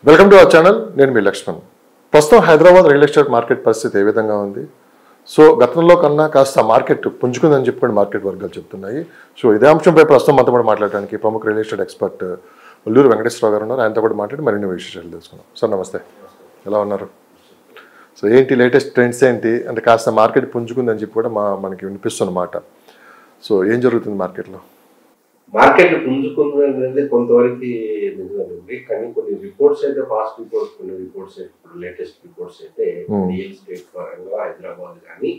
Welcome to our channel. నేను మీ లక్ష్మణ్. ప్రస్తుతం Hyderabad real estate market పరిస్థితి ఏ విధంగా ఉంది? సో గతంలో కన్నా కాస్త మార్కెట్ పుంజుకుందని చెప్పి మార్కెట్ వర్గాలు చెప్తున్నాయి. సో ఇదే అంశంపై ప్రస్తుతం మనతో కూడా మాట్లాడడానికి ప్రముఖ real estate expert Ulluru Venkateswararao గారు ఉన్నారు. ఆయనతో కూడా మాట్లాడి మరిన్ని విశేషాలు తెలుసుకున్నాం. సార్ నమస్తే, ఎలా ఉన్నారు? సో ఏంటి లేటెస్ట్ ట్రెండ్స్ ఏంటి అంటే కాస్త మార్కెట్ పుంజుకుందని చెప్పి కూడా మనకి వినిపిస్తున్నమాట. సో ఏం జరుగుతుంది మార్కెట్లో? మార్కెట్ పుంజుకుంది అనేది కొంతవరకు నిజమేనండి. కానీ కొన్ని రిపోర్ట్స్ అయితే ఫాస్ట్ రిపోర్ట్స్, కొన్ని రిపోర్ట్స్ అయితే ఇప్పుడు లేటెస్ట్ రిపోర్ట్స్ అయితే రియల్ ఎస్టేట్ పరంగా హైదరాబాద్ కానీ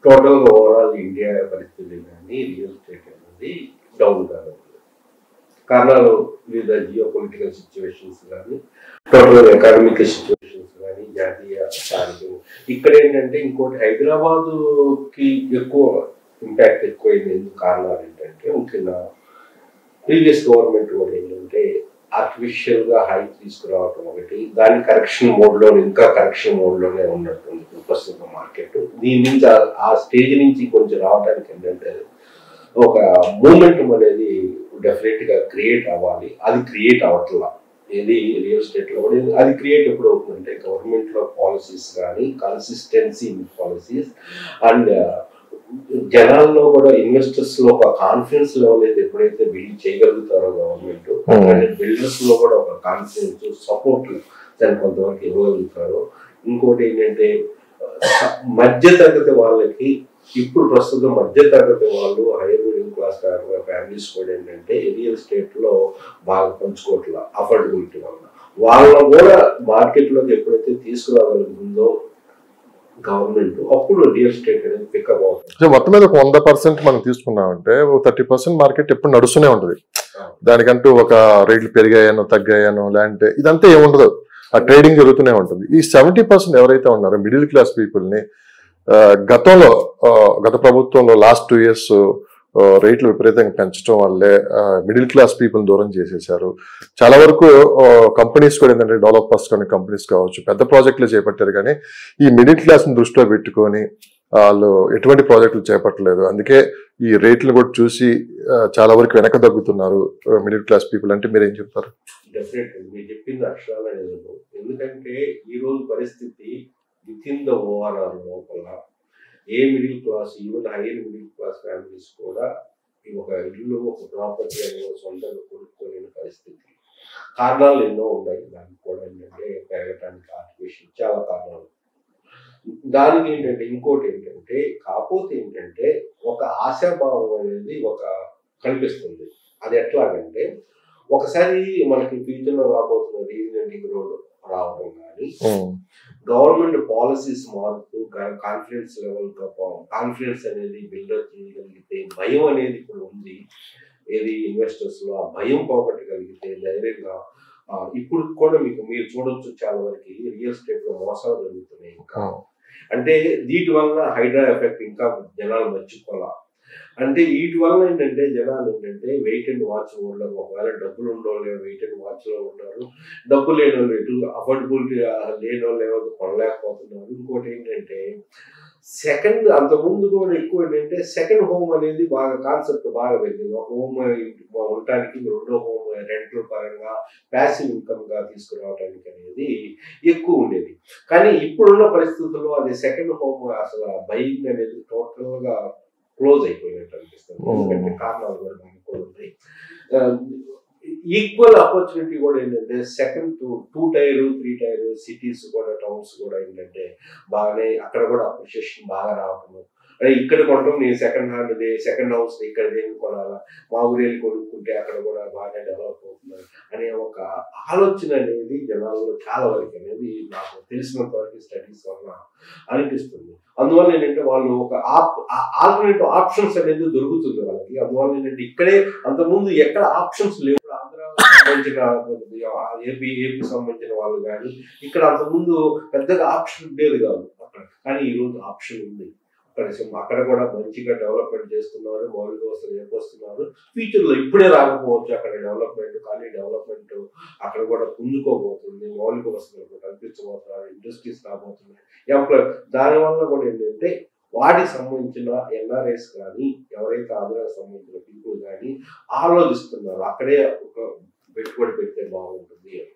టోటల్ గా ఓవరాల్ ఇండియా పరిస్థితి కానీ రియల్ ఎస్టేట్ అనేది డౌన్ కాదు. కారణాలు వివిధ జియో పొలిటికల్ సిచ్యువేషన్స్ కానీ టోటల్ ఎకానమిక్ సిచ్యువేషన్స్ కానీ జాతీయ స్థానిక ఇక్కడ ఏంటంటే ఇంకోటి హైదరాబాద్ కి ఎక్కువ ఇంపాక్ట్ ఎక్కువైంది. ఎందుకు కారణాలు ఏంటంటే ముఖ్యంగా ప్రీవియస్ గవర్నమెంట్ కూడా ఏంటంటే ఆర్టిఫిషియల్ గా హైక్ తీసుకురావటం ఒకటి, దాని కరెక్షన్ మోడ్ లో ఇంకా కరెక్షన్ మోడ్ లోనే ఉన్నట్టుంది ప్రస్తుతం మార్కెట్. దీని నుంచి ఆ స్టేజ్ నుంచి కొంచెం రావడానికి ఏంటంటే ఒక మూమెంటం అనేది డెఫినెట్ గా క్రియేట్ అవ్వాలి. అది క్రియేట్ అవ్వట్లా. ఏది రియల్ ఎస్టేట్ లో కూడా అది క్రియేట్ ఎప్పుడు అవుతుందంటే గవర్నమెంట్ లో పాలసీస్ కానీ కన్సిస్టెన్సీ ఇన్ పాలసీస్ అండ్ జనాల్లో కూడా ఇన్వెస్టర్స్ లో ఒక కాన్ఫిడెన్స్ లెవెల్ అయితే ఎప్పుడైతే బిల్డ్ చేయగలుగుతారో గవర్నమెంట్, బిల్డర్స్ లో కూడా ఒక కాన్ఫిడెన్స్ సపోర్ట్ దాన్ని కొంతవరకు ఇవ్వగలుగుతారో. ఇంకోటి ఏంటంటే మధ్య తరగతి వాళ్ళకి ఇప్పుడు ప్రస్తుతం మధ్య తరగతి వాళ్ళు హైయర్ మిడిల్ క్లాస్ ఫ్యామిలీస్ కూడా ఏంటంటే రియల్ ఎస్టేట్ లో బాగా పంచుకోవట్ల అఫోర్డబిలిటీ వల్ల వాళ్ళ కూడా మార్కెట్ లోకి ఎప్పుడైతే తీసుకురాగలుగుతుందో గవర్నమెంట్ అప్పుడు రియల్ ఎస్టేట్ అనేది పికప్ అవుతుంది. మొత్తం మీద 100% మనం తీసుకున్నామంటే 30% మార్కెట్ ఎప్పుడు నడుస్తూనే ఉంటుంది. దానికంటూ ఒక రేట్లు పెరిగాయనో తగ్గాయనో లేదంటే ఇదంతా ఏముండదు, ఆ ట్రేడింగ్ జరుగుతూనే ఉంటుంది. ఈ 70% ఎవరైతే ఉన్నారో మిడిల్ క్లాస్ పీపుల్ ని గత ప్రభుత్వంలో లాస్ట్ 2 years రేట్లు విపరీతంగా పెంచడం వల్లే మిడిల్ క్లాస్ పీపుల్ దూరం చేసేసారు. చాలా వరకు కంపెనీస్ కూడా ఏంటంటే డెవలపర్స్ కానీ కంపెనీస్ కావచ్చు పెద్ద ప్రాజెక్టులు చేపట్టారు, కానీ ఈ మిడిల్ క్లాస్ ని దృష్టిలో పెట్టుకొని వాళ్ళు ఎటువంటి ప్రాజెక్టులు చేపట్టలేదు. అందుకే ఈ రేట్లు కూడా చూసి చాలా వరకు వెనక తగ్గుతున్నారు మిడిల్ క్లాస్ పీపుల్. అంటే మీరు ఏం చెప్తారు? డెఫినెట్ మీరు చెప్పింది అక్షరాలు అనేది. ఎందుకంటే ఈ రోజు పరిస్థితి విత్ ఇన్ ద ఓవరాల్ లోపల a middle class even higher middle class families కూడా ఒక ఇల్లు ఒక ప్రాపర్టీ అనేది సొంతంగా కొనుక్కోలేని పరిస్థితి. కారణాలు ఎన్నో ఉన్నాయి. దానికి కూడా ఏంటంటే పెరగటానికి ఆర్టిఫిషియల్ చాలా కారణాలు. దానికి ఏంటంటే ఇంకోటి ఏంటంటే కాకపోతే ఏంటంటే ఒక ఆశాభావం అనేది ఒక కనిపిస్తుంది. అది ఎట్లాగంటే ఒకసారి మనకి ఫ్యూచర్ లో రాబోతున్న రీజనెంటింగ్ రోడ్ రావడం కానీ గవర్నమెంట్ పాలసీస్ మారుతూ కాన్ఫిడెన్స్ లెవెల్ కాన్ఫిడెన్స్ అనేది బిల్డప్ చేయగలిగితే భయం అనేది ఇప్పుడు ఉంది ఏది ఇన్వెస్టర్స్ లో. ఆ భయం పోగొట్టగలిగితే ధైర్యంగా ఇప్పుడు కూడా మీరు చూడొచ్చు చాలా వరకు రియల్ ఎస్టేట్ లో మోసాలు జరుగుతున్నాయి. ఇంకా అంటే వీటి వలన హైడ్రా ఎఫెక్ట్ ఇంకా జనాలు మర్చిపోలా. అంటే వీటి వల్ల ఏంటంటే జనాలు ఏంటంటే వెయిట్ అండ్ వాచ్ ఉండరు. ఒకవేళ డబ్బులు ఉండేవాళ్ళు వెయిట్ అండ్ వాచ్ లో ఉన్నారు, డబ్బు లేని వాళ్ళు ఎటు అఫోర్డబిలిటీ లేని వాళ్ళు ఎవరు కొనలేకపోతున్నారు. ఇంకోటి ఏంటంటే సెకండ్ అంతకుముందు కూడా ఎక్కువ ఏంటంటే సెకండ్ హోమ్ అనేది బాగా కాన్సెప్ట్ బాగా పెరిగింది. ఒక హోమ్ ఉండటానికి రెండో హోమ్ రెంట్ల పరంగా ప్యాసివ్ ఇన్కమ్ గా తీసుకురావడానికి అనేది ఎక్కువ ఉండేది. కానీ ఇప్పుడున్న పరిస్థితుల్లో అది సెకండ్ హోమ్ అసలు బయింగ్ అనేది టోటల్ గా క్లోజ్ అయిపోయినట్టు అనిపిస్తుంది. ఎందుకంటే కారణాలు కూడా మనకు కూడా ఉన్నాయి. ఈక్వల్ ఆపర్చునిటీ కూడా ఏంటంటే సెకండ్ 2 tier 3 tier సిటీస్ కూడా టౌన్స్ కూడా ఏంటంటే బాగానే అక్కడ కూడా అప్రిషియేషన్ బాగా రావటము. అంటే ఇక్కడ కొనటం నేను సెకండ్ హౌస్ ఇక్కడ దేని కొనాలా, మా ఊరేళ్ళు కొనుక్కుంటే అక్కడ కూడా బాగా డెవలప్ అవుతున్నారు అనే ఒక ఆలోచన అనేది జనాల్లో చాలా వరకు అనేది నాకు తెలిసినంత వరకు స్టడీస్ వల్ల అనిపిస్తుంది. అందువల్ల ఏంటంటే వాళ్ళు ఒక ఆల్టర్నేటివ్ ఆప్షన్స్ అనేది దొరుకుతుంది వాళ్ళకి. అందువల్ల ఏంటంటే ఇక్కడే అంతకుముందు ఎక్కడ ఆప్షన్స్ లేవు. సంబంధించిన ఏపీ సంబంధించిన వాళ్ళు కానీ ఇక్కడ అంతకుముందు పెద్దగా ఆప్షన్ ఉండేది కాదు అక్కడ. కానీ ఈ రోజు ఆప్షన్ ఉంది. అక్కడ కూడా మంచిగా డెవలప్మెంట్ చేస్తున్నారు, మౌలిక వసతులు ఏర్పరుస్తున్నారు. ఫ్యూచర్ లో ఇప్పుడే రాకపోవచ్చు అక్కడ డెవలప్మెంట్, కానీ డెవలప్మెంట్ అక్కడ కూడా పుంజుకోబోతుంది. మౌలిక వసతులు కల్పించబోతున్నారు, ఇండస్ట్రీస్ రాబోతున్నాయి, ఎంప్లాయ్. దానివల్ల కూడా ఏంటంటే వాటికి సంబంధించిన ఎన్ఆర్ఐస్ కానీ ఎవరైతే ఆంధ్రాకి సంబంధించిన పీపుల్ కానీ ఆలోచిస్తున్నారు అక్కడే ఒక పెట్టుబడి పెడితే బాగుంటుంది అని.